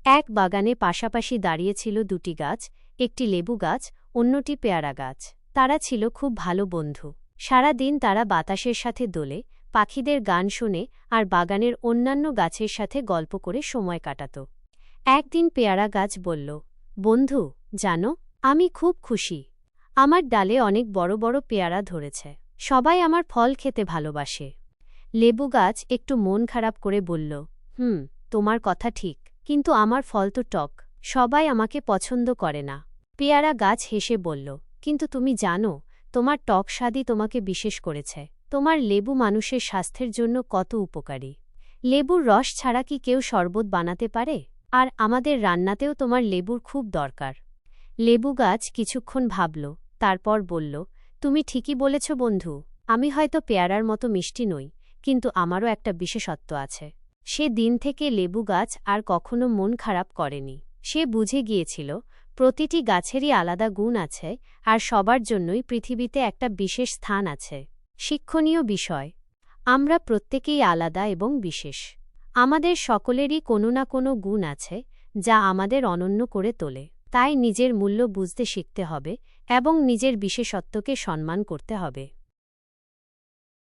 এক বাগানে পাশাপাশি দাঁড়িয়েছিল দুটি গাছ, একটি লেবু গাছ, অন্যটি পেয়ারা গাছ। তারা ছিল খুব ভালো বন্ধু। সারা দিন তারা বাতাসের সাথে দোলে, পাখিদের গান শুনে আর বাগানের অন্যান্য গাছের সাথে গল্প করে সময় কাটাত। একদিন পেয়ারা গাছ বলল, বন্ধু, জানো, আমি খুব খুশি। আমার ডালে অনেক বড় বড় পেয়ারা ধরেছে। সবাই আমার ফল খেতে ভালোবাসে। লেবু গাছ একটু মন খারাপ করে বলল, তোমার কথা ঠিক, কিন্তু আমার ফল তো টক, সবাই আমাকে পছন্দ করে না। পেয়ারা গাছ হেসে বলল, কিন্তু তুমি জানো, তোমার টক স্বাদই তোমাকে বিশেষ করেছে। তোমার লেবু মানুষের স্বাস্থ্যের জন্য কত উপকারী। লেবুর রস ছাড়া কি কেউ শরবত বানাতে পারে? আর আমাদের রান্নাতেও তোমার লেবুর খুব দরকার। লেবু গাছ কিছুক্ষণ ভাবল, তারপর বলল, তুমি ঠিকই বলেছ বন্ধু। আমি হয়তো পেয়ারার মতো মিষ্টি নই, কিন্তু আমারও একটা বিশেষত্ব আছে। সে দিন থেকে লেবু গাছ আর কখনো মন খারাপ করেনি। সে বুঝে গিয়েছিল, প্রতিটি গাছেরই আলাদা গুণ আছে, আর সবার জন্যই পৃথিবীতে একটা বিশেষ স্থান আছে। শিক্ষণীয় বিষয়: আমরা প্রত্যেকেই আলাদা এবং বিশেষ। আমাদের সকলেরই কোনো না কোনো গুণ আছে, যা আমাদের অনন্য করে তোলে। তাই নিজের মূল্য বুঝতে শিখতে হবে এবং নিজের বিশেষত্বকে সম্মান করতে হবে।